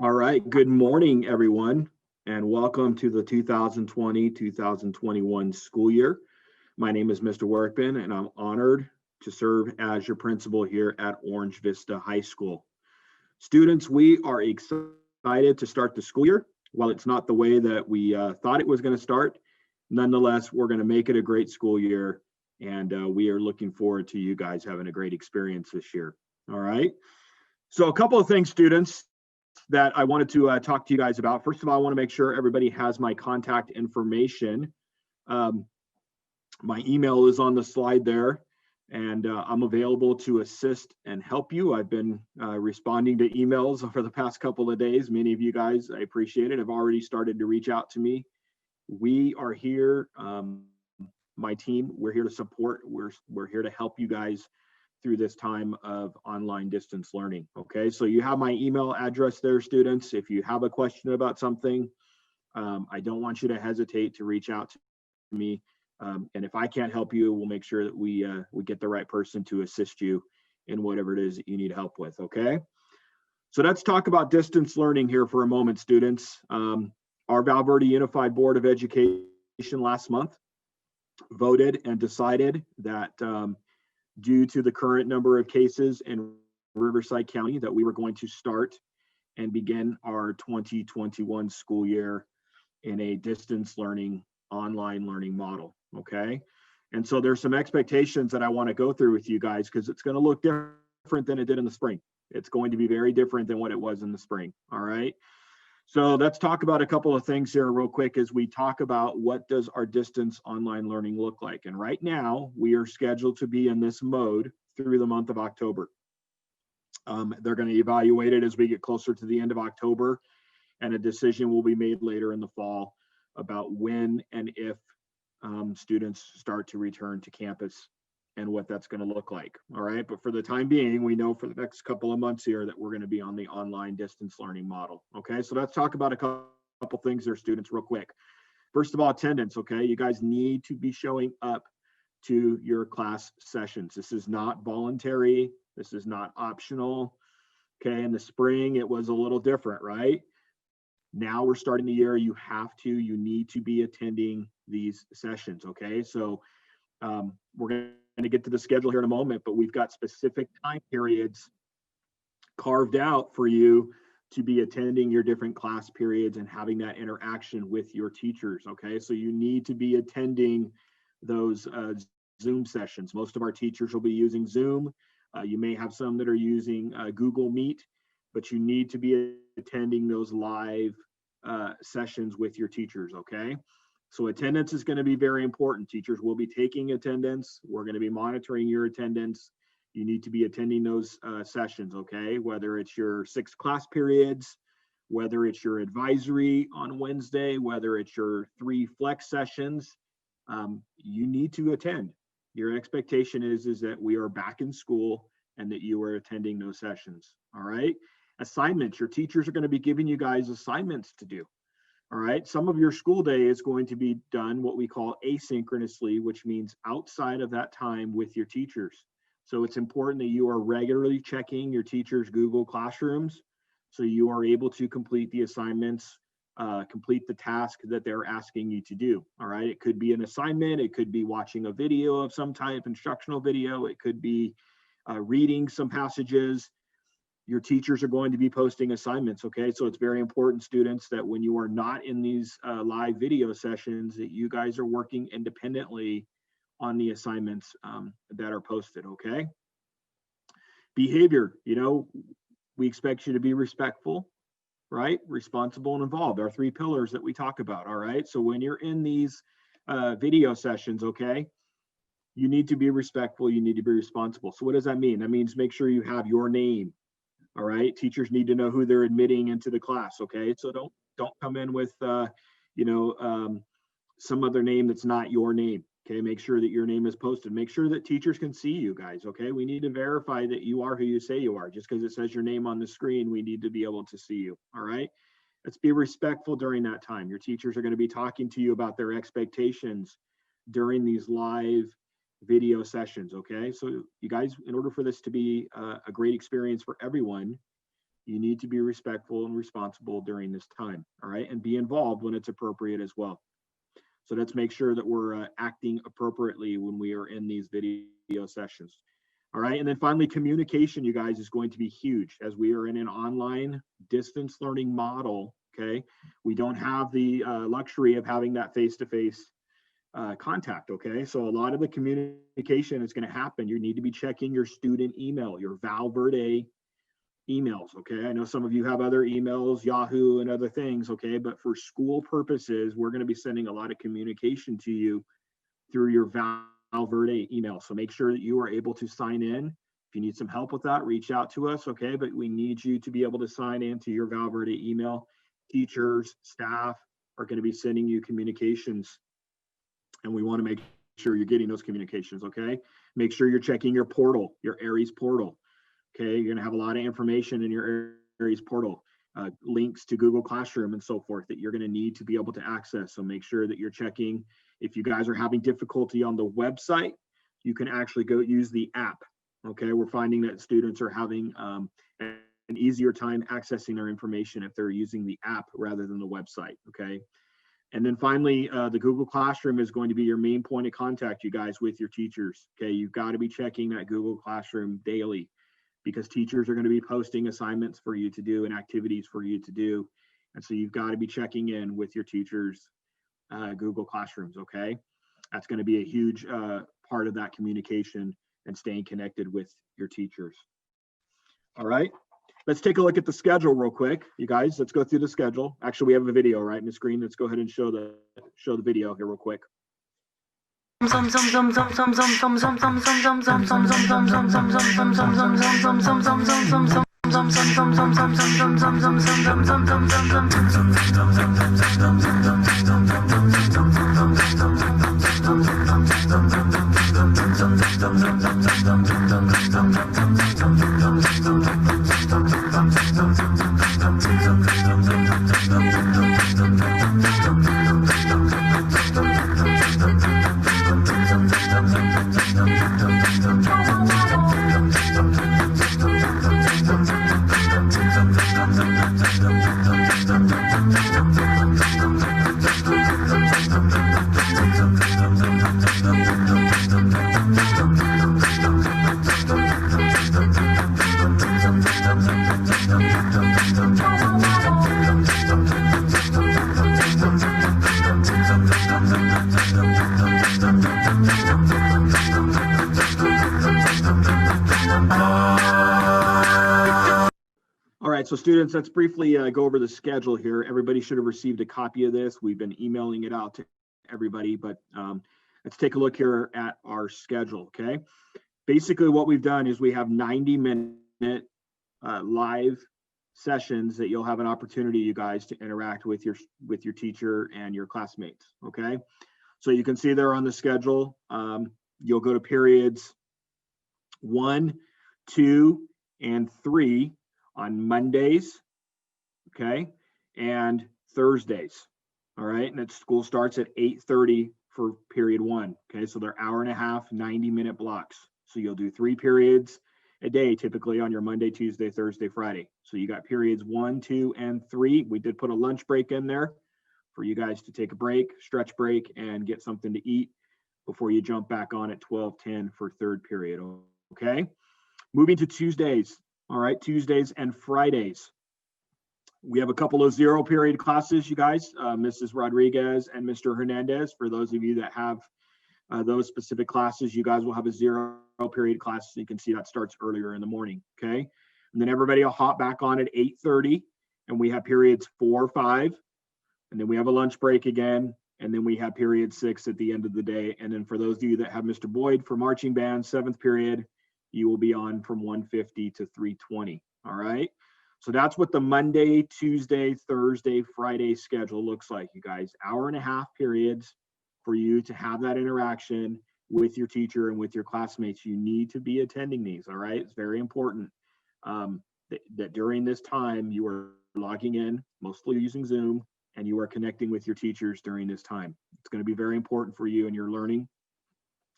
All right, good morning, everyone, and welcome to the 2020-2021 school year. My name is Mr. Workman, and I'm honored to serve as your principal here at Orange Vista High School. Students, we are excited to start the school year. While it's not the way that we thought it was going to start, nonetheless, we're going to make it a great school year, and we are looking forward to you guys having a great experience this year. All right. So a couple of things, students, that I wanted to talk to you guys about. First of all, I want to make sure everybody has my contact information. My email is on the slide there, and I'm available to assist and help you. I've been responding to emails over the past couple of days. Many of you guys, I appreciate it, have already started to reach out to me. We are here, my team, we're here to support, we're here to help you guys through this time of online distance learning. Okay, so you have my email address there, students. If you have a question about something, I don't want you to hesitate to reach out to me. And if I can't help you, we'll make sure that we get the right person to assist you in whatever it is that you need help with. Okay, so let's talk about distance learning here for a moment, students. Our Val Verde Unified Board of Education last month voted and decided that due to the current number of cases in Riverside County, that we were going to start and begin our 2021 school year in a distance learning, online learning model, okay? And so there's some expectations that I want to go through with you guys because it's going to look different than it did in the spring. It's going to be very different than what it was in the spring, all right? So let's talk about a couple of things here real quick as we talk about what does our distance online learning look like. And right now we are scheduled to be in this mode through the month of October. They're going to evaluate it as we get closer to the end of October, and a decision will be made later in the fall about when and if students start to return to campus and what that's going to look like. All right. But for the time being, we know for the next couple of months here that we're going to be on the online distance learning model. Okay. So let's talk about a couple things there, students, real quick. First of all, attendance. Okay. You guys need to be showing up to your class sessions. This is not voluntary. This is not optional. Okay. In the spring, it was a little different, right? Now we're starting the year. You you need to be attending these sessions. Okay. So we're going to get to the schedule here in a moment, but we've got specific time periods carved out for you to be attending your different class periods and having that interaction with your teachers. Okay, so you need to be attending those Zoom sessions. Most of our teachers will be using Zoom. You may have some that are using Google Meet, but you need to be attending those live sessions with your teachers. Okay. So attendance is going to be very important. Teachers will be taking attendance. We're going to be monitoring your attendance. You need to be attending those sessions, okay? Whether it's your 6 class periods, whether it's your advisory on Wednesday, whether it's your 3 flex sessions, you need to attend. Your expectation is that we are back in school and that you are attending those sessions, all right? Assignments, your teachers are going to be giving you guys assignments to do. All right, some of your school day is going to be done what we call asynchronously, which means outside of that time with your teachers. So it's important that you are regularly checking your teachers' Google Classrooms so you are able to complete the assignments, complete the task that they're asking you to do. All right, it could be an assignment, it could be watching a video of some type, instructional video, it could be reading some passages. Your teachers are going to be posting assignments, okay? So it's very important, students, that when you are not in these live video sessions, that you guys are working independently on the assignments that are posted, okay? Behavior, we expect you to be respectful, right? Responsible and involved, our 3 pillars that we talk about, all right? So when you're in these video sessions, okay, you need to be respectful, you need to be responsible. So what does that mean? That means make sure you have your name. All right, teachers need to know who they're admitting into the class. Okay, so don't come in with some other name that's not your name. Okay, make sure that your name is posted. Make sure that teachers can see you guys. Okay, we need to verify that you are who you say you are. Just because it says your name on the screen, we need to be able to see you. All right, let's be respectful during that time. Your teachers are going to be talking to you about their expectations during these live video sessions. Okay, so you guys, in order for this to be a great experience for everyone, You need to be respectful and responsible during this time, all right? And be involved when it's appropriate as well. So let's make sure that we're acting appropriately when we are in these video sessions. All right, and then finally, communication, you guys, is going to be huge as we are in an online distance learning model, okay? We don't have the luxury of having that face-to-face contact, okay? So a lot of the communication is gonna happen. You need to be checking your student email, your Valverde emails, okay? I know some of you have other emails, Yahoo and other things, okay? But for school purposes, we're gonna be sending a lot of communication to you through your Valverde email. So make sure that you are able to sign in. If you need some help with that, reach out to us, okay? But we need you to be able to sign into your Valverde email. Teachers, staff are gonna be sending you communications, and we wanna make sure you're getting those communications, okay? Make sure you're checking your portal, your Aries portal. Okay, you're gonna have a lot of information in your Aries portal, links to Google Classroom and so forth that you're gonna need to be able to access. So make sure that you're checking. If you guys are having difficulty on the website, you can actually go use the app. Okay, we're finding that students are having an easier time accessing their information if they're using the app rather than the website, okay? And then finally, the Google Classroom is going to be your main point of contact, you guys, with your teachers, okay? You've gotta be checking that Google Classroom daily, because teachers are going to be posting assignments for you to do and activities for you to do. And so you've got to be checking in with your teachers' Google Classrooms, okay? That's going to be a huge part of that communication and staying connected with your teachers. All right, let's take a look at the schedule real quick. You guys, let's go through the schedule. Actually, we have a video, right, Ms. Green? Let's go ahead and show the video here real quick. So students, let's briefly go over the schedule here. Everybody should have received a copy of this. We've been emailing it out to everybody, but let's take a look here at our schedule, okay? Basically what we've done is we have 90-minute live sessions that you'll have an opportunity, you guys, to interact with your teacher and your classmates, okay? So you can see there on the schedule, you'll go to periods 1, 2, and 3 on Mondays, okay, and Thursdays, all right? And that school starts at 8:30 for period 1, okay? So they're hour and a half, 90-minute blocks. So you'll do 3 periods a day, typically on your Monday, Tuesday, Thursday, Friday. So you got periods 1, 2, and 3. We did put a lunch break in there for you guys to take a break, stretch break, and get something to eat before you jump back on at 12:10 for 3rd period, okay? Moving to Tuesdays. All right, Tuesdays and Fridays. We have a couple of 0 period classes, you guys, Mrs. Rodriguez and Mr. Hernandez. For those of you that have those specific classes, you guys will have a 0 period class. So you can see that starts earlier in the morning, okay? And then everybody will hop back on at 8:30, and we have periods 4, 5, and then we have a lunch break again, and then we have period 6 at the end of the day. And then for those of you that have Mr. Boyd for marching band, 7th period, you will be on from 1:50 to 3:20, all right? So that's what the Monday, Tuesday, Thursday, Friday schedule looks like, you guys. Hour and a half periods for you to have that interaction with your teacher and with your classmates. You need to be attending these, all right? It's very important that during this time you are logging in, mostly using Zoom, and you are connecting with your teachers during this time. It's going to be very important for you in your learning,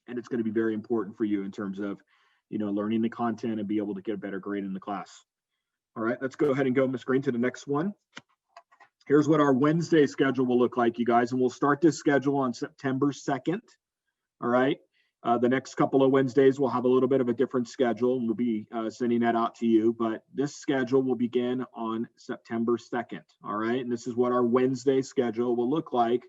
and it's going to be very important for you in terms of learning the content and be able to get a better grade in the class. All right, let's go ahead and go, Ms. Green, to the next one. Here's what our Wednesday schedule will look like, you guys, and we'll start this schedule on September 2nd. All right. The next couple of Wednesdays, we'll have a little bit of a different schedule, and we'll be sending that out to you. But this schedule will begin on September 2nd. All right. And this is what our Wednesday schedule will look like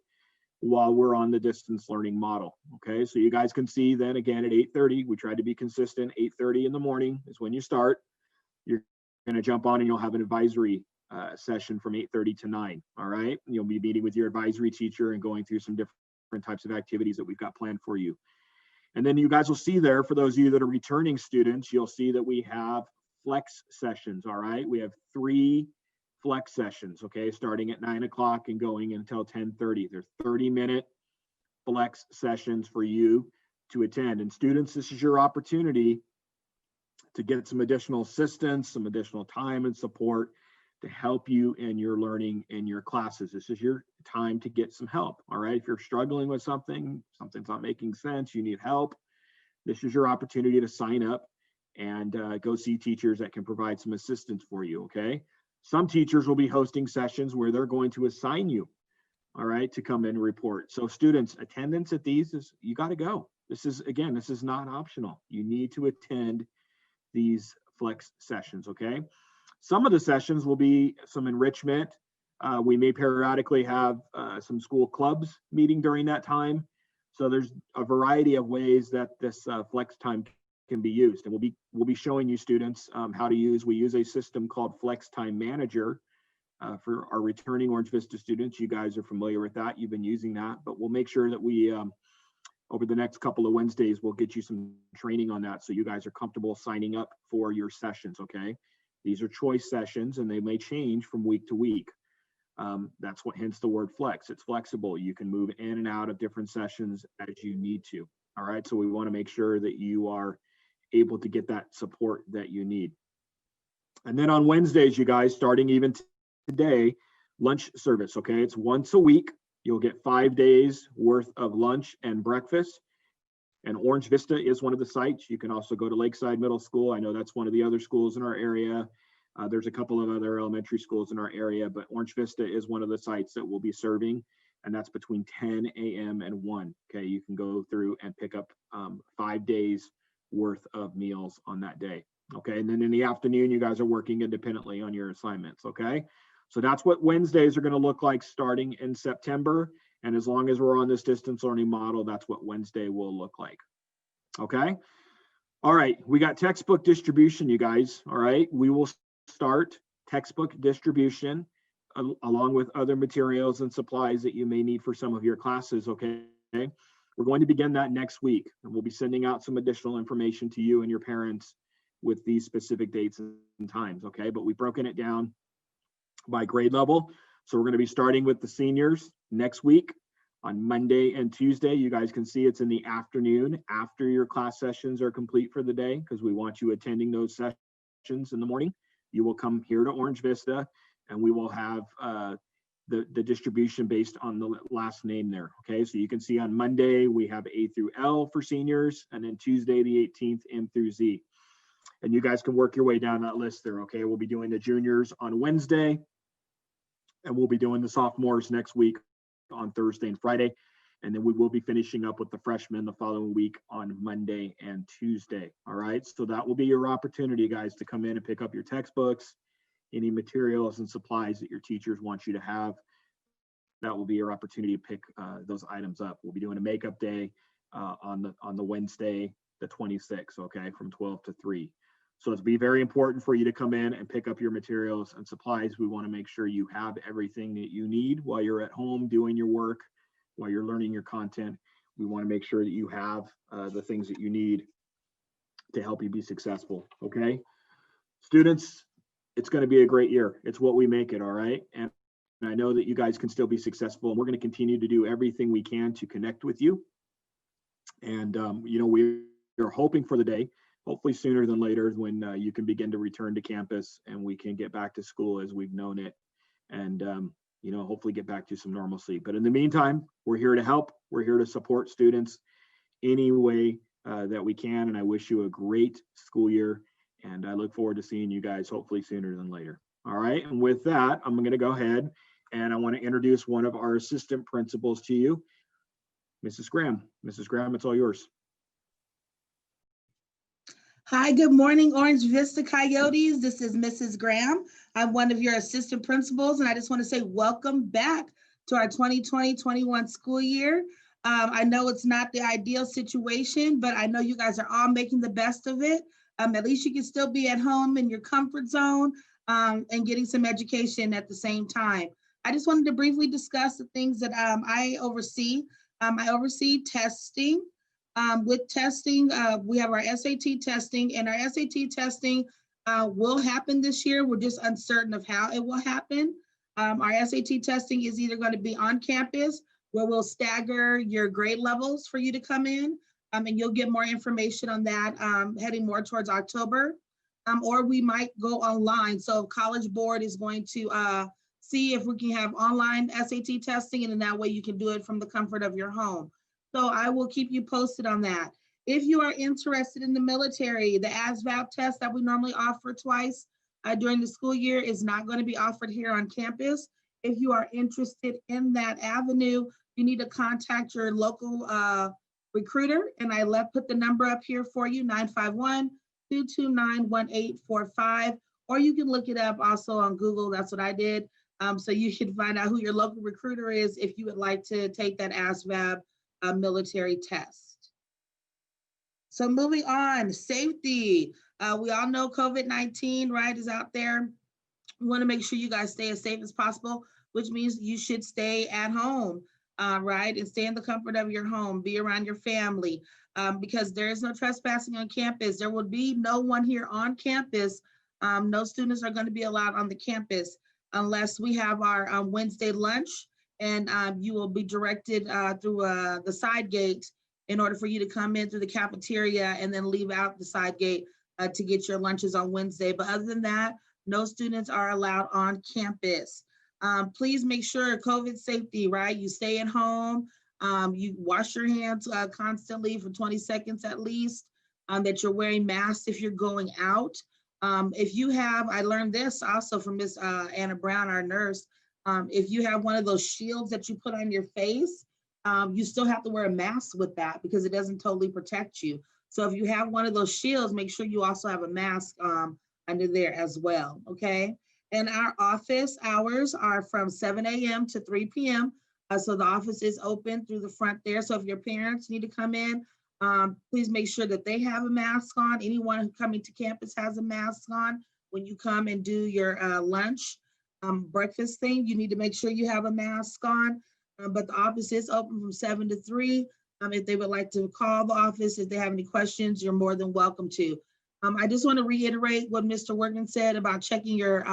while we're on the distance learning model. Okay. So you guys can see then again at 8:30, we tried to be consistent. 8:30 in the morning is when you start. You're going to jump on and you'll have an advisory session from 8:30 to 9. All right. And you'll be meeting with your advisory teacher and going through some different types of activities that we've got planned for you. And then you guys will see there, for those of you that are returning students, you'll see that we have flex sessions. All right. We have 3 flex sessions, okay, starting at 9 o'clock and going until 10:30. They're 30-minute flex sessions for you to attend. And students, this is your opportunity to get some additional assistance, some additional time and support to help you in your learning in your classes. This is your time to get some help. All right. If you're struggling with something's not making sense, you need help, this is your opportunity to sign up and go see teachers that can provide some assistance for you. Okay. Some teachers will be hosting sessions where they're going to assign you, all right, to come in and report. So students, attendance at these is, you got to go. This is not optional. You need to attend these flex sessions. Okay. Some of the sessions will be some enrichment. We may periodically have some school clubs meeting during that time. So there's a variety of ways that this flex time can be used. And we'll be showing you students how to use. We use a system called Flex Time Manager for our returning Orange Vista students. You guys are familiar with that. You've been using that, but we'll make sure that we, over the next couple of Wednesdays, we'll get you some training on that so you guys are comfortable signing up for your sessions. Okay. These are choice sessions and they may change from week to week. That's what, hence the word flex. It's flexible. You can move in and out of different sessions as you need to. All right. So we want to make sure that you are able to get that support that you need. And then on Wednesdays, you guys, starting even today, lunch service. Okay. It's once a week. You'll get 5 days worth of lunch and breakfast. And Orange Vista is one of the sites. You can also go to Lakeside Middle School. I know that's one of the other schools in our area. There's a couple of other elementary schools in our area, but Orange Vista is one of the sites that we'll be serving, and that's between 10 a.m. and 1. Okay, you can go through and pick up 5 days worth of meals on that day. Okay, and then in the afternoon, you guys are working independently on your assignments. Okay, so that's what Wednesdays are going to look like starting in September. And as long as we're on this distance learning model, that's what Wednesday will look like. Okay. All right. We got textbook distribution, you guys. All right. We will start textbook distribution along with other materials and supplies that you may need for some of your classes. Okay. We're going to begin that next week, and we'll be sending out some additional information to you and your parents with these specific dates and times. Okay. But we've broken it down by grade level. So we're going to be starting with the seniors next week on Monday and Tuesday. You guys can see it's in the afternoon after your class sessions are complete for the day, because we want you attending those sessions in the morning. You will come here to Orange Vista, and we will have the distribution based on the last name there. Okay, so you can see on Monday we have A through L for seniors, and then Tuesday the 18th, M through Z. And you guys can work your way down that list there. Okay, we'll be doing the juniors on Wednesday, and we'll be doing the sophomores next week on Thursday and Friday. And then we will be finishing up with the freshmen the following week on Monday and Tuesday. All right. So that will be your opportunity, guys, to come in and pick up your textbooks, any materials and supplies that your teachers want you to have. That will be your opportunity to pick those items up. We'll be doing a makeup day on the Wednesday, the 26th, okay, from 12 to 3. So it's be very important for you to come in and pick up your materials and supplies. We want to make sure you have everything that you need while you're at home doing your work, while you're learning your content. We want to make sure that you have the things that you need to help you be successful. Okay, students, it's going to be a great year. It's what we make it. All right. And I know that you guys can still be successful, and we're going to continue to do everything we can to connect with you. And, you know, we are hoping for the day, hopefully sooner than later, when you can begin to return to campus and we can get back to school as we've known it, and you know, hopefully get back to some normalcy. But in the meantime, we're here to help. We're here to support students any way that we can. And I wish you a great school year And I look forward to seeing you guys hopefully sooner than later. All right, and with that, I'm going to go ahead and I want to introduce one of our assistant principals to you, Mrs. Graham. Mrs. Graham, it's all yours. Hi, good morning, Orange Vista Coyotes. This is Mrs. Graham. I'm one of your assistant principals, and I just want to say welcome back to our 2020-21 school year. I know it's not the ideal situation, but I know you guys are all making the best of it. At least you can still be at home in your comfort zone and getting some education at the same time. I just wanted to briefly discuss the things that I oversee. I oversee testing. With testing, we have our SAT testing, and our SAT testing will happen this year. We're just uncertain of how it will happen. Our SAT testing is either going to be on campus, where we'll stagger your grade levels for you to come in, and you'll get more information on that heading more towards October, or we might go online. So College Board is going to see if we can have online SAT testing, and in that way you can do it from the comfort of your home. So I will keep you posted on that. If you are interested in the military, the ASVAB test that we normally offer twice during the school year is not going to be offered here on campus. If you are interested in that avenue, you need to contact your local recruiter, and I put the number up here for you, 951-229-1845, or you can look it up also on Google. That's what I did. So you can find out who your local recruiter is if you would like to take that ASVAB military test. So moving on, safety. We all know COVID-19, right, is out there. We want to make sure you guys stay as safe as possible, which means you should stay at home, right, and stay in the comfort of your home, be around your family, because there is no trespassing on campus. There will be no one here on campus. No students are going to be allowed on the campus unless we have our Wednesday lunch, and you will be directed through the side gate in order for you to come in through the cafeteria and then leave out the side gate to get your lunches on Wednesday. But other than that, no students are allowed on campus. Please make sure COVID safety, right? You stay at home, you wash your hands constantly for 20 seconds at least, that you're wearing masks if you're going out. If you have, I learned this also from Miss Anna Brown, our nurse, if you have one of those shields that you put on your face, you still have to wear a mask with that because it doesn't totally protect you. So if you have one of those shields, make sure you also have a mask under there as well, okay? And our office hours are from 7 a.m. to 3 p.m. So the office is open through the front there. So if your parents need to come in, please make sure that they have a mask on. Anyone coming to campus has a mask on. When you come and do your lunch, breakfast thing, you need to make sure you have a mask on. But the office is open from 7 to 3. If they would like to call the office, if they have any questions, you're more than welcome to. I just want to reiterate what Mr. Workman said about checking your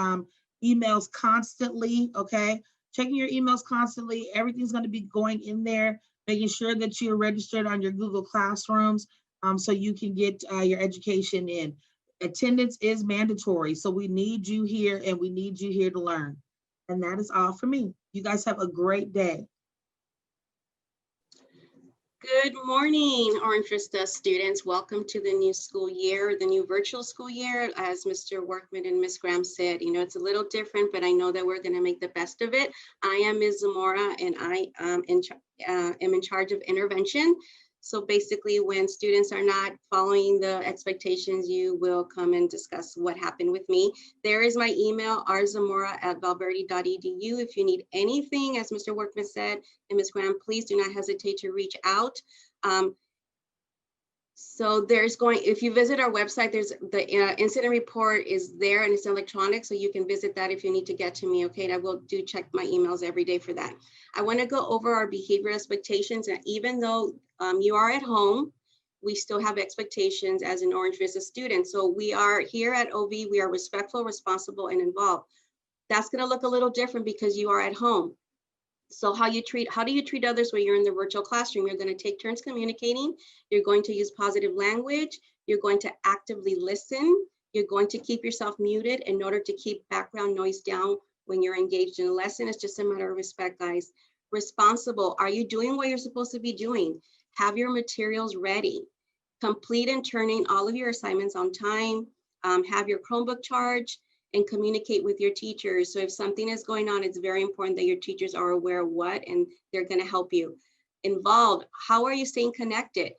emails constantly, okay? Checking your emails constantly. Everything's going to be going in there, making sure that you're registered on your Google Classrooms so you can get your education in. Attendance is mandatory, so we need you here and we need you here to learn. And that is all for me. You guys have a great day. Good morning, Orange Vista students. Welcome to the new school year, the new virtual school year. As Mr. Workman and Ms. Graham said, you know, it's a little different, but I know that we're going to make the best of it. I am Ms. Zamora, and I am in charge of intervention. So basically, when students are not following the expectations, you will come and discuss what happened with me. There is my email, rzamora@valverde.edu. If you need anything, as Mr. Workman said, and Ms. Graham, please do not hesitate to reach out. So there's if you visit our website, there's the incident report is there and it's electronic, so you can visit that if you need to get to me, okay? And I will check my emails every day for that. I want to go over our behavior expectations, and even though you are at home, we still have expectations as an Orange Vista student. So we are here at OV, we are respectful, responsible, and involved. That's going to look a little different because you are at home. So how do you treat others when you're in the virtual classroom? You're going to take turns communicating. You're going to use positive language. You're going to actively listen. You're going to keep yourself muted in order to keep background noise down when you're engaged in a lesson. It's just a matter of respect, guys. Responsible. Are you doing what you're supposed to be doing? Have your materials ready. Complete and turn in all of your assignments on time. have your Chromebook charged, and communicate with your teachers. So if something is going on, it's very important that your teachers are aware of what, and they're going to help you. Involved, how are you staying connected?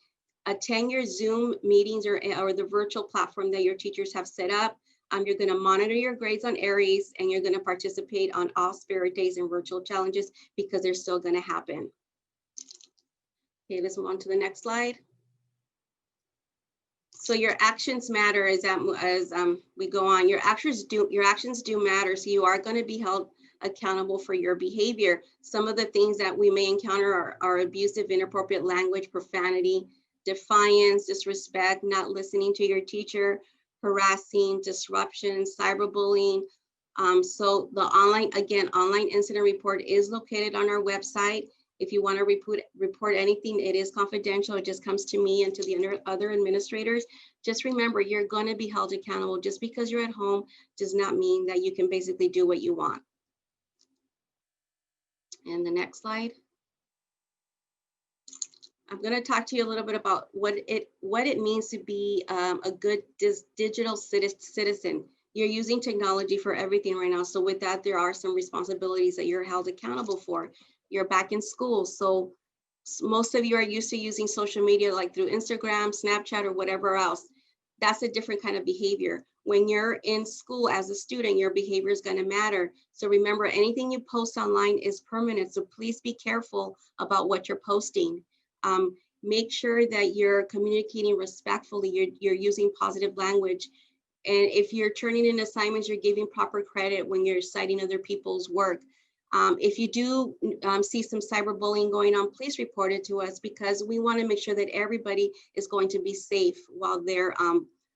Attend your Zoom meetings or the virtual platform that your teachers have set up. You're going to monitor your grades on Aries, and you're going to participate on all Spirit Days and virtual challenges because they're still going to happen. Okay, let's move on to the next slide. So your actions matter as we go on. Your actions do matter. So you are going to be held accountable for your behavior. Some of the things that we may encounter are abusive, inappropriate language, profanity, defiance, disrespect, not listening to your teacher, harassing, disruption, cyberbullying. So the online incident report is located on our website. If you want to report anything, it is confidential. It just comes to me and to the other administrators. Just remember, you're going to be held accountable. Just because you're at home does not mean that you can basically do what you want. And the next slide. I'm going to talk to you a little bit about what it means to be a good digital citizen. You're using technology for everything right now. So with that, there are some responsibilities that you're held accountable for. You're back in school. So most of you are used to using social media like through Instagram, Snapchat, or whatever else. That's a different kind of behavior. When you're in school as a student, your behavior is going to matter. So remember, anything you post online is permanent. So please be careful about what you're posting. Make sure that you're communicating respectfully. You're using positive language. And if you're turning in assignments, you're giving proper credit when you're citing other people's work. If you do see some cyberbullying going on, please report it to us because we want to make sure that everybody is going to be safe while they're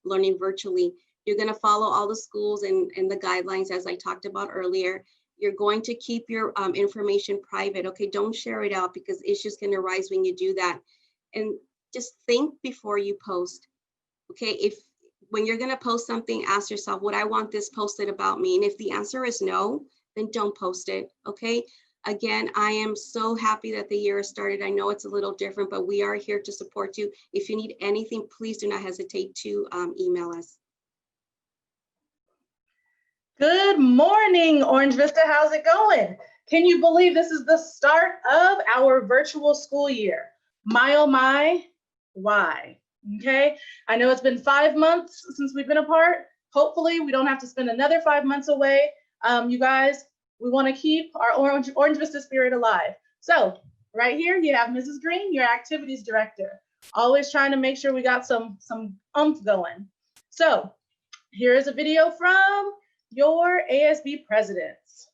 learning virtually. You're going to follow all the schools and the guidelines as I talked about earlier. You're going to keep your information private. Okay, don't share it out because issues can arise when you do that. And just think before you post. Okay, when you're going to post something, ask yourself, would I want this posted about me? And if the answer is no, then don't post it, okay? Again, I am so happy that the year has started. I know it's a little different, but we are here to support you. If you need anything, please do not hesitate to email us. Good morning, Orange Vista. How's it going? Can you believe this is the start of our virtual school year? My, oh my, why? Okay, I know it's been 5 months since we've been apart. Hopefully we don't have to spend another 5 months away. You guys, we want to keep our Orange Vista spirit alive. So right here you have Mrs. Green, your activities director, always trying to make sure we got some oomph going. So here is a video from your ASB presidents.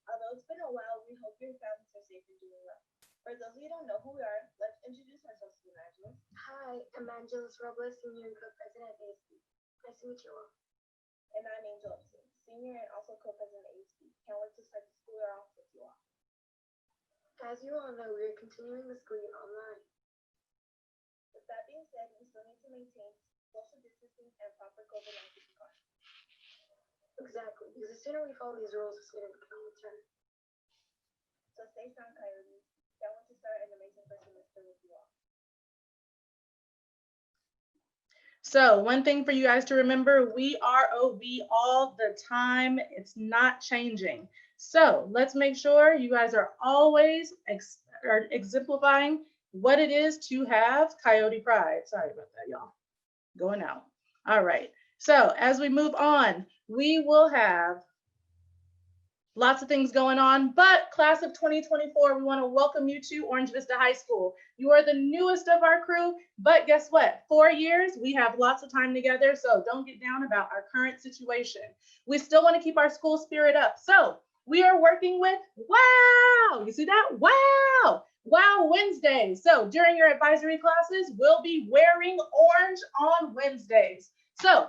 Although it's been a while, we hope your families are safe and doing well. For those of you who don't know who we are, let's introduce ourselves to Evangelist. Hi, I'm Angeles Robles, Senior and Co-President at ASB. Nice to meet you all. And I'm Angel Upson, Senior and also Co-President at ASB. Can't wait to start the school year off with you all. As you all know, we are continuing the school year online. With that being said, we still need to maintain social distancing and proper COVID-19 precautions. Exactly, because the sooner we follow these rules, the sooner we can return. So stay strong, Coyotes. Can't wait to start an amazing first semester with you all. So one thing for you guys to remember, we are OV all the time. It's not changing. So let's make sure you guys are always exemplifying what it is to have Coyote pride. Sorry about that, y'all. Going out. All right. So as we move on, we will have lots of things going on, but class of 2024, we want to welcome you to Orange Vista High School. You are the newest of our crew, but guess what? 4 years, we have lots of time together, so don't get down about our current situation. We still want to keep our school spirit up. So we are working with WOW! You see that? WOW! WOW Wednesdays. So during your advisory classes, we'll be wearing orange on Wednesdays. So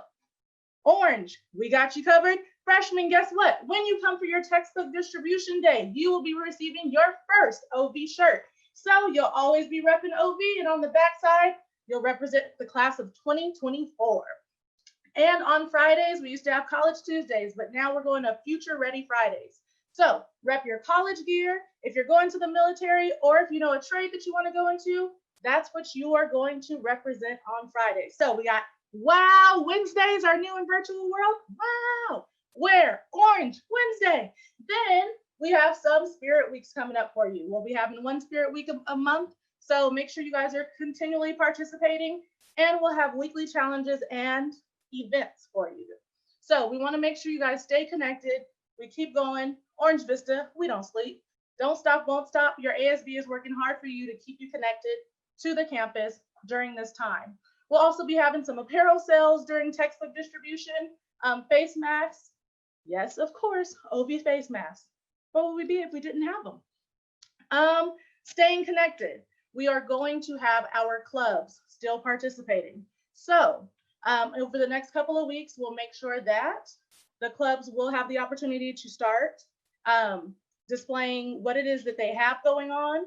orange, we got you covered. Freshmen, guess what? When you come for your textbook distribution day, you will be receiving your first OV shirt. So you'll always be repping OV, and on the back side, you'll represent the class of 2024. And on Fridays, we used to have College Tuesdays, but now we're going to Future Ready Fridays. So rep your college gear. If you're going to the military, or if you know a trade that you want to go into, that's what you are going to represent on Friday. So we got Wow, Wednesdays are new in virtual world. Wow. Where? Orange, Wednesday. Then we have some spirit weeks coming up for you. We'll be having one spirit week a month. So make sure you guys are continually participating, and we'll have weekly challenges and events for you. So we want to make sure you guys stay connected. We keep going. Orange Vista, we don't sleep. Don't stop, won't stop. Your ASB is working hard for you to keep you connected to the campus during this time. We'll also be having some apparel sales during textbook distribution, face masks. Yes, of course, OV face masks. What would we be if we didn't have them? Staying connected. We are going to have our clubs still participating. So over the next couple of weeks, we'll make sure that the clubs will have the opportunity to start displaying what it is that they have going on.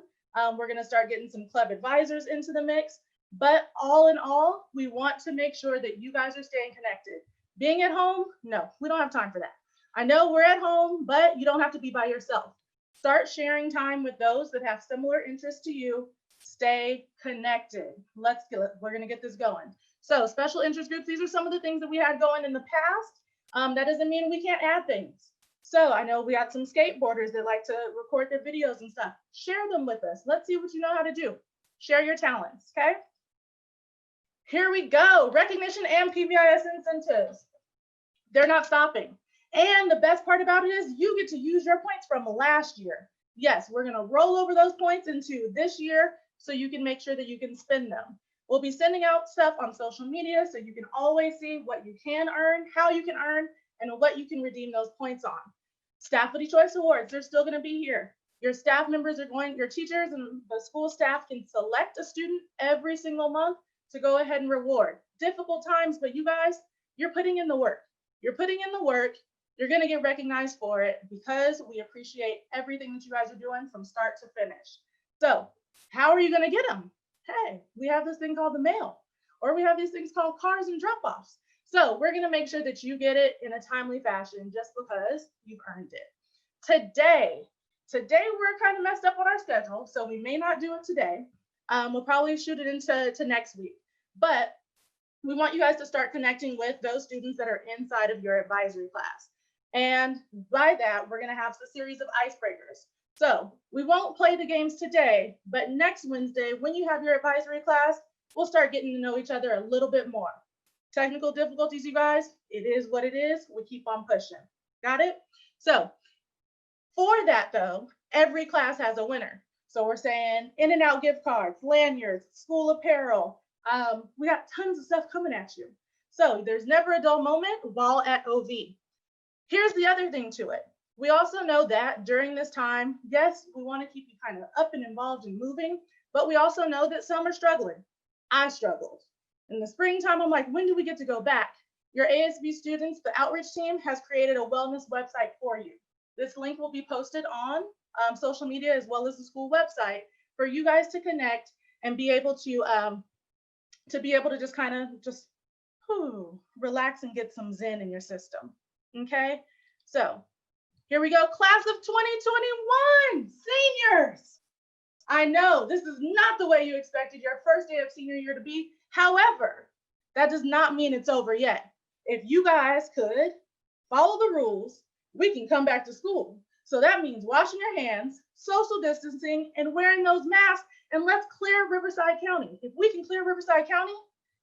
We're going to start getting some club advisors into the mix. But all in all, we want to make sure that you guys are staying connected. Being at home, no, we don't have time for that. I know we're at home, but you don't have to be by yourself. Start sharing time with those that have similar interests to you. Stay connected. We're going to get this going. So special interest groups, these are some of the things that we had going in the past. That doesn't mean we can't add things. So I know we got some skateboarders that like to record their videos and stuff. Share them with us. Let's see what you know how to do. Share your talents, okay? Here we go. Recognition and PBIS incentives. They're not stopping. And the best part about it is you get to use your points from last year. Yes, we're going to roll over those points into this year so you can make sure that you can spend them. We'll be sending out stuff on social media so you can always see what you can earn, how you can earn, and what you can redeem those points on. Staff of the Choice Awards, they're still going to be here. Your staff members are going, your teachers and the school staff can select a student every single month to go ahead and reward. Difficult times, but you guys, you're putting in the work. You're putting in the work. You're going to get recognized for it because we appreciate everything that you guys are doing from start to finish. So how are you going to get them? Hey, we have this thing called the mail, or we have these things called cars and drop-offs. So we're going to make sure that you get it in a timely fashion just because you've earned it. Today we're kind of messed up on our schedule, so we may not do it today. We'll probably shoot it into next week. But we want you guys to start connecting with those students that are inside of your advisory class. And by that, we're going to have a series of icebreakers. So we won't play the games today, but next Wednesday, when you have your advisory class, we'll start getting to know each other a little bit more. Technical difficulties, you guys, it is what it is. We keep on pushing. Got it? So for that, though, every class has a winner. So we're saying In-N-Out gift cards, lanyards, school apparel. We got tons of stuff coming at you. So there's never a dull moment while at OV. Here's the other thing to it. We also know that during this time, yes, we want to keep you kind of up and involved and moving, but we also know that some are struggling. I struggled. In the springtime, I'm like, when do we get to go back? Your ASB students, the outreach team has created a wellness website for you. This link will be posted on social media as well as the school website for you guys to connect and be able to just kind of just relax and get some zen in your system. Okay, so here we go. Class of 2021 seniors. I know this is not the way you expected your first day of senior year to be. However, that does not mean it's over yet. If you guys could follow the rules, we can come back to school. So that means washing your hands, social distancing, and wearing those masks, and let's clear Riverside County. If we can clear Riverside County,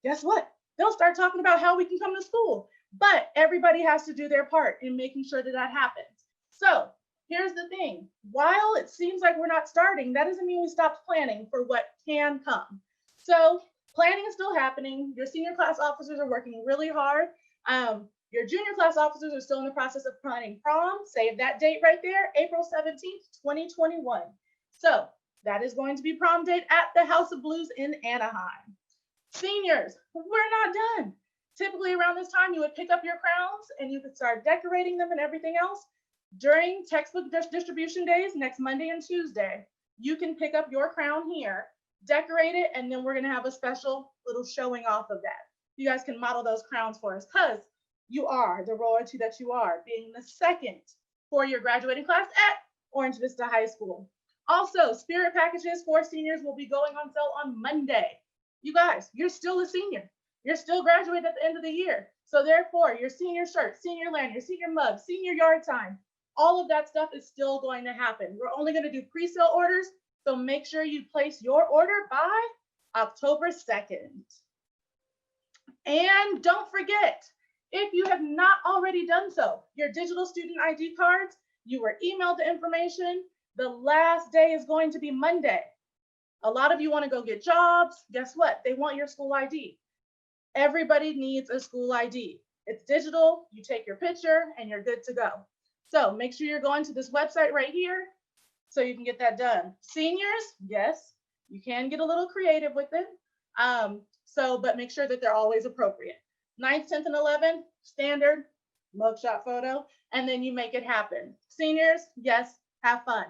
guess what? They'll start talking about how we can come to school. But everybody has to do their part in making sure that that happens. So here's the thing. While it seems like we're not starting, that doesn't mean we stopped planning for what can come. So planning is still happening. Your senior class officers are working really hard. Your junior class officers are still in the process of planning prom. Save that date right there, April 17th, 2021. So that is going to be prom date at the House of Blues in Anaheim. Seniors, we're not done. Typically around this time, you would pick up your crowns and you could start decorating them and everything else. During textbook distribution days, next Monday and Tuesday, you can pick up your crown here, decorate it, and then we're gonna have a special little showing off of that. You guys can model those crowns for us because you are the royalty that you are, being the second four-year graduating class at Orange Vista High School. Also, spirit packages for seniors will be going on sale on Monday. You guys, you're still a senior. You're still graduating at the end of the year. So therefore, your senior shirt, senior lanyard, senior mug, senior yard time, all of that stuff is still going to happen. We're only going to do pre-sale orders. So make sure you place your order by October 2nd. And don't forget, if you have not already done so, your digital student ID cards, you were emailed the information. The last day is going to be Monday. A lot of you want to go get jobs. Guess what? They want your school ID. Everybody needs a school ID. It's digital. You take your picture and you're good to go. So make sure you're going to this website right here so you can get that done. Seniors, yes, you can get a little creative with it. But make sure that they're always appropriate. 9th, 10th, and 11th, standard mugshot photo, and then you make it happen. Seniors, yes, have fun.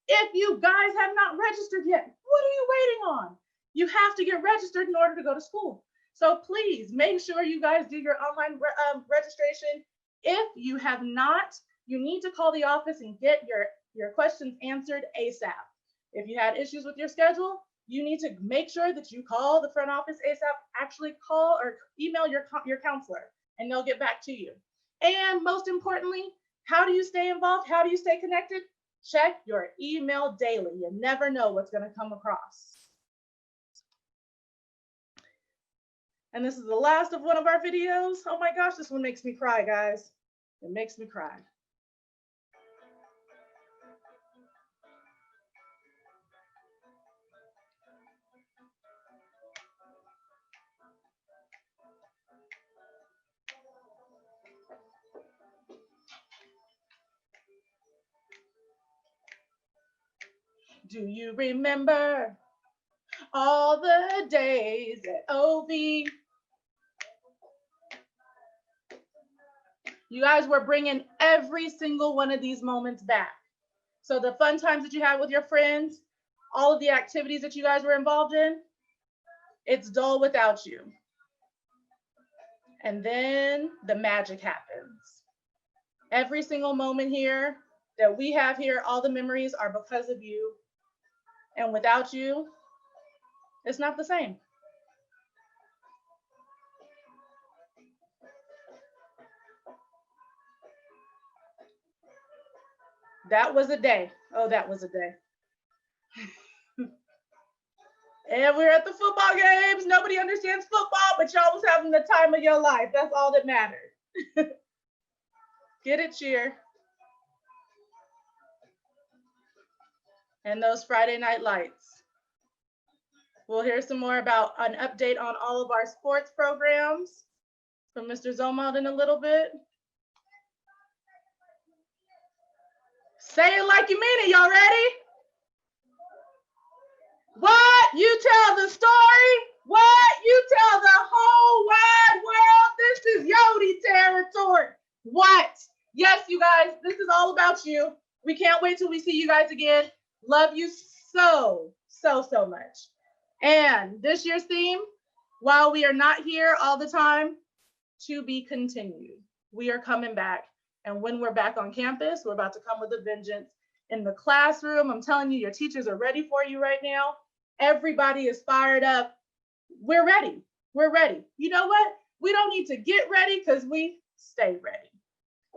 If you guys have not registered yet, what are you waiting on? You have to get registered in order to go to school. So please make sure you guys do your online registration. If you have not, you need to call the office and get your questions answered ASAP. If you had issues with your schedule, you need to make sure that you call the front office ASAP, actually call or email your counselor, and they'll get back to you. And most importantly, how do you stay involved? How do you stay connected? Check your email daily. You never know what's going to come across. And this is the last of one of our videos. Oh my gosh, this one makes me cry, guys. It makes me cry. Do you remember all the days at OV? You guys were bringing every single one of these moments back. So the fun times that you had with your friends, all of the activities that you guys were involved in, it's dull without you. And then the magic happens. Every single moment here that we have here, all the memories are because of you. And without you, it's not the same. That was a day. Oh, that was a day. And we're at the football games. Nobody understands football, but y'all was having the time of your life. That's all that mattered. Get it, cheer. And those Friday night lights. We'll hear some more about an update on all of our sports programs from Mr. Zomald in a little bit. Say it like you mean it. Y'all ready? What? You tell the story? What? You tell the whole wide world? This is Yodi territory. What? Yes, you guys, this is all about you. We can't wait till we see you guys again. Love you so much. And this year's theme, while we are not here all the time, to be continued. We are coming back. And when we're back on campus, we're about to come with a vengeance. In the classroom, I'm telling you, your teachers are ready for you right now. Everybody is fired up. We're ready. We're ready. You know what? We don't need to get ready because we stay ready.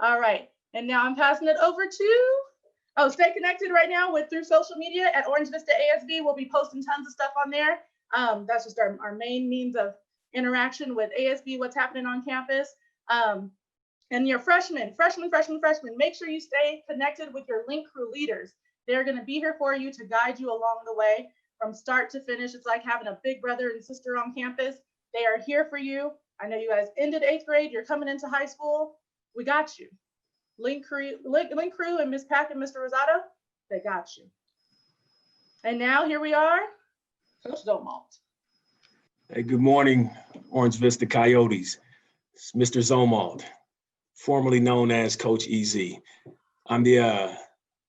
All right. And now I'm passing it over to, stay connected right now through social media at Orange Vista ASB. We'll be posting tons of stuff on there. That's just our main means of interaction with ASB, what's happening on campus. And your freshmen, make sure you stay connected with your link crew leaders. They're going to be here for you to guide you along the way from start to finish. It's like having a big brother and sister on campus. They are here for you. I know you guys ended 8th grade. You're coming into high school. We got you. Link crew and Ms. Pack and Mr. Rosado, they got you. And now here we are, Coach Zomald. Hey, good morning, Orange Vista Coyotes. It's Mr. Zomald, formerly known as Coach EZ. I'm the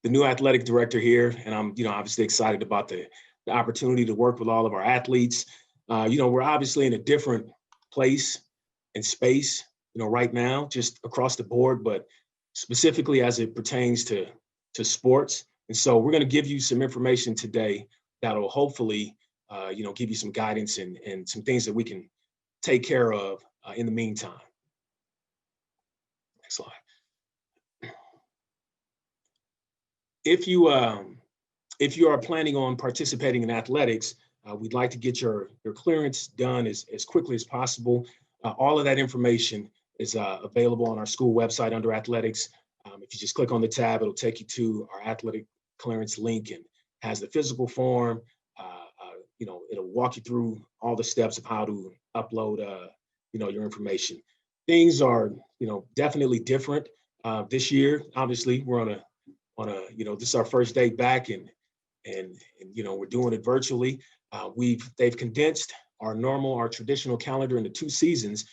new athletic director here, and I'm obviously excited about the opportunity to work with all of our athletes. We're obviously in a different place and space, right now, just across the board, but specifically as it pertains to sports. And so we're going to give you some information today that'll hopefully, give you some guidance and some things that we can take care of in the meantime. Next slide. If you are planning on participating in athletics, we'd like to get your clearance done as quickly as possible. All of that information is available on our school website under athletics. If you just click on the tab, it'll take you to our athletic clearance link and has the physical form. It'll walk you through all the steps of how to upload, your information. Things are, definitely different this year. Obviously, we're on a, this is our first day back, and we're doing it virtually. They've condensed our traditional calendar into 2 seasons.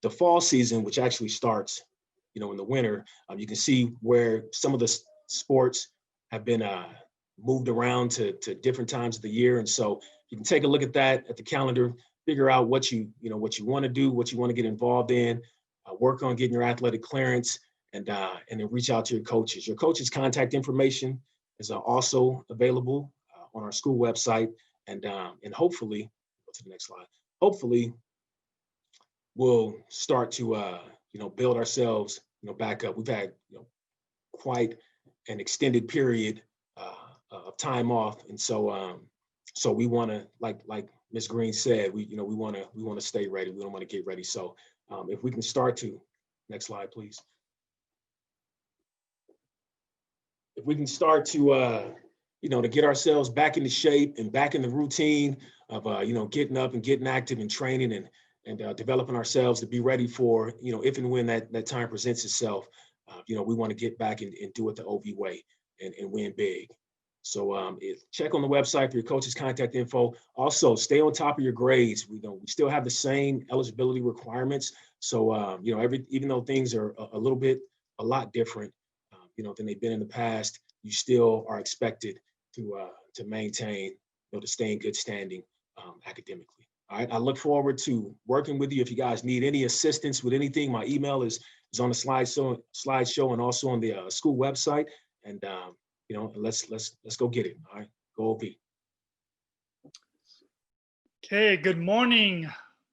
The fall season, which actually starts, in the winter, you can see where some of the sports have been moved around to different times of the year. And so you can take a look at that, at the calendar, figure out what you want to do, what you want to get involved in, work on getting your athletic clearance, and then reach out to your coaches. Your coach's contact information is also available on our school website. And hopefully, go to the next slide. Hopefully, we'll start to build ourselves back up. We've had quite an extended period of time off, and so we want to, like Ms. Green said, we want to stay ready. We don't want to get ready. So if we can start to, next slide, please. If we can start to to get ourselves back into shape and back in the routine of getting up and getting active and training and developing ourselves to be ready for if and when that time presents itself. We want to get back and do it the OV way and win big. So check on the website for your coach's contact info. Also, stay on top of your grades. We still have the same eligibility requirements. So even though things are a lot different, than they've been in the past, you still are expected to maintain, to stay in good standing academically. All right. I look forward to working with you. If you guys need any assistance with anything, my email is on the slideshow and also on the school website. And let's go get it. All right, go OV. Okay, good morning,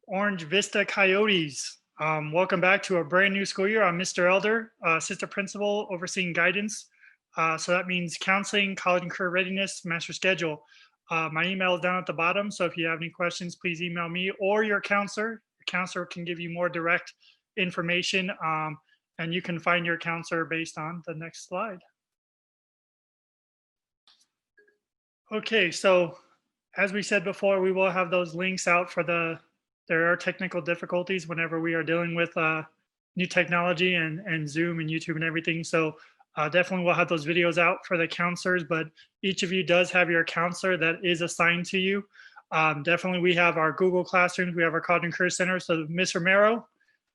Orange Vista Coyotes. Welcome back to a brand new school year. I'm Mr. Elder, assistant principal overseeing guidance. So that means counseling, college and career readiness, master schedule. My email is down at the bottom. So if you have any questions, please email me or your counselor. Your counselor can give you more direct information, and you can find your counselor based on the next slide. Okay, so as we said before, we will have those links out for there are technical difficulties whenever we are dealing with new technology and Zoom and YouTube and everything. So definitely we'll have those videos out for the counselors, but each of you does have your counselor that is assigned to you. Definitely we have our Google Classrooms, we have our College and Career Center. So Ms. Romero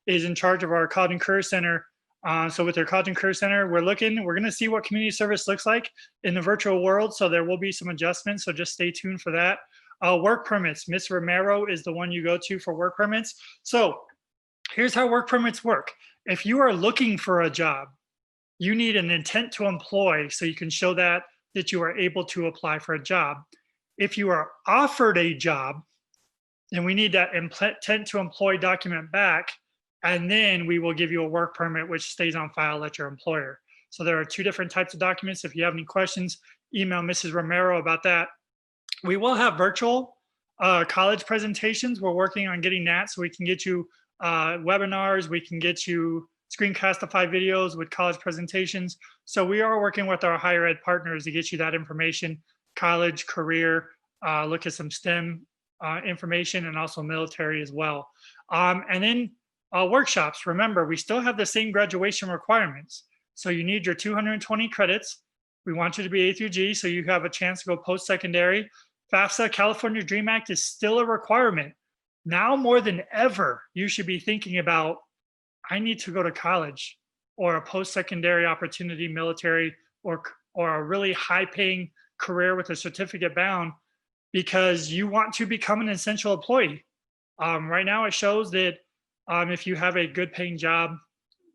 is in charge of our College and Career Center. So with our College and Career Center, we're going to see what community service looks like in the virtual world. So there will be some adjustments. So just stay tuned for that. Work permits. Ms. Romero is the one you go to for work permits. So here's how work permits work. If you are looking for a job, you need an intent to employ so you can show that you are able to apply for a job. If you are offered a job, then we need that intent to employ document back, and then we will give you a work permit, which stays on file at your employer. So there are 2 different types of documents. If you have any questions, email Mrs. Romero about that. We will have virtual college presentations. We're working on getting that so we can get you webinars, we can get you screencastify videos with college presentations. So we are working with our higher ed partners to get you that information, college, career, look at some STEM information, and also military as well. And then workshops. Remember, we still have the same graduation requirements. So you need your 220 credits. We want you to be A through G, so you have a chance to go post-secondary. FAFSA, California Dream Act, is still a requirement. Now more than ever, you should be thinking about, I need to go to college or a post-secondary opportunity, military, or a really high-paying career with a certificate bound, because you want to become an essential employee. Right now, it shows that if you have a good paying job,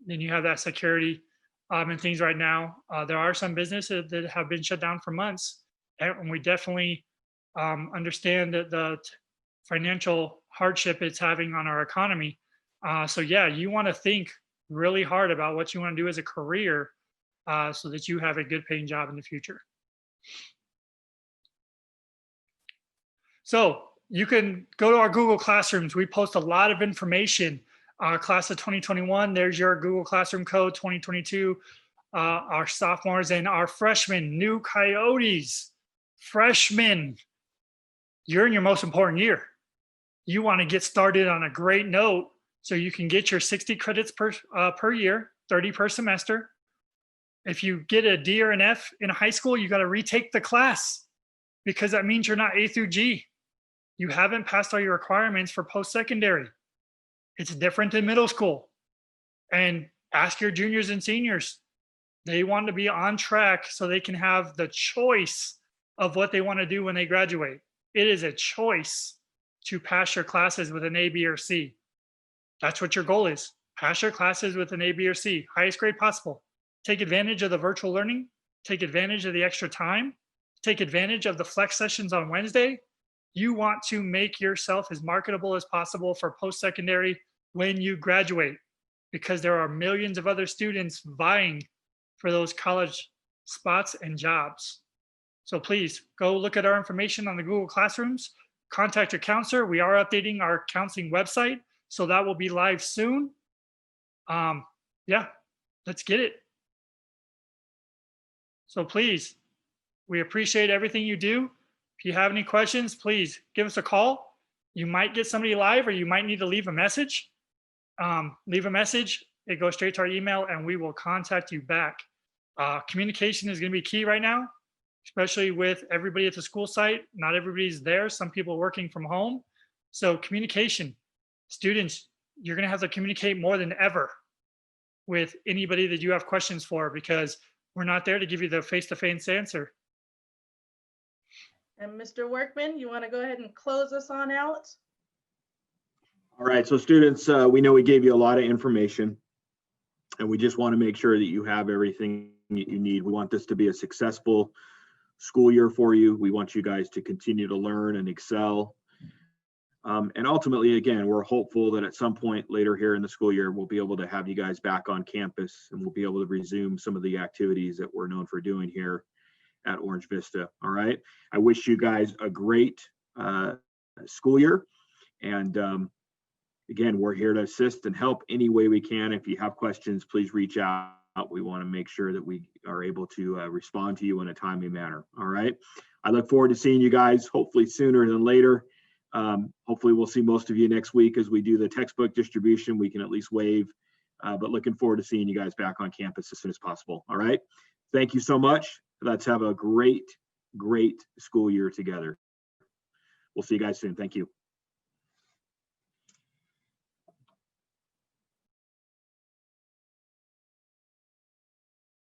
then you have that security and things right now. There are some businesses that have been shut down for months, and we definitely understand that financial hardship it's having on our economy. So yeah, you want to think really hard about what you want to do as a career so that you have a good paying job in the future. So you can go to our Google Classrooms. We post a lot of information. Class of 2021, there's your Google Classroom code. 2022, our sophomores and our freshmen, new Coyotes, freshmen. You're in your most important year. You want to get started on a great note so you can get your 60 credits per year, 30 per semester. If you get a D or an F in high school, you got to retake the class because that means you're not A through G. You haven't passed all your requirements for post-secondary. It's different in middle school. And ask your juniors and seniors. They want to be on track so they can have the choice of what they want to do when they graduate. It is a choice to pass your classes with an A, B, or C. That's what your goal is. Pass your classes with an A, B, or C, highest grade possible. Take advantage of the virtual learning. Take advantage of the extra time. Take advantage of the flex sessions on Wednesday. You want to make yourself as marketable as possible for post-secondary when you graduate, because there are millions of other students vying for those college spots and jobs. So please go look at our information on the Google Classrooms. Contact your counselor. We are updating our counseling website, so that will be live soon. Yeah, let's get it. So please, we appreciate everything you do. If you have any questions, please give us a call. You might get somebody live, or you might need to leave a message. Leave a message, it goes straight to our email, and we will contact you back. Communication is going to be key right now, especially with everybody at the school site. Not everybody's there. Some people are working from home. So communication, students, you're going to have to communicate more than ever with anybody that you have questions for, because we're not there to give you the face-to-face answer. And Mr. Workman, you want to go ahead and close us on out? All right, so students, we know we gave you a lot of information, and we just want to make sure that you have everything you need. We want this to be a successful school year for you. We want you guys to continue to learn and excel. And ultimately, again, we're hopeful that at some point later here in the school year, we'll be able to have you guys back on campus, and we'll be able to resume some of the activities that we're known for doing here at Orange Vista. All right. I wish you guys a great school year. And again, we're here to assist and help any way we can. If you have questions, please reach out. We want to make sure that we are able to respond to you in a timely manner. All right. I look forward to seeing you guys hopefully sooner than later. Hopefully we'll see most of you next week as we do the textbook distribution. We can at least wave, but looking forward to seeing you guys back on campus as soon as possible. All right. Thank you so much. Let's have a great, great school year together. We'll see you guys soon. Thank you.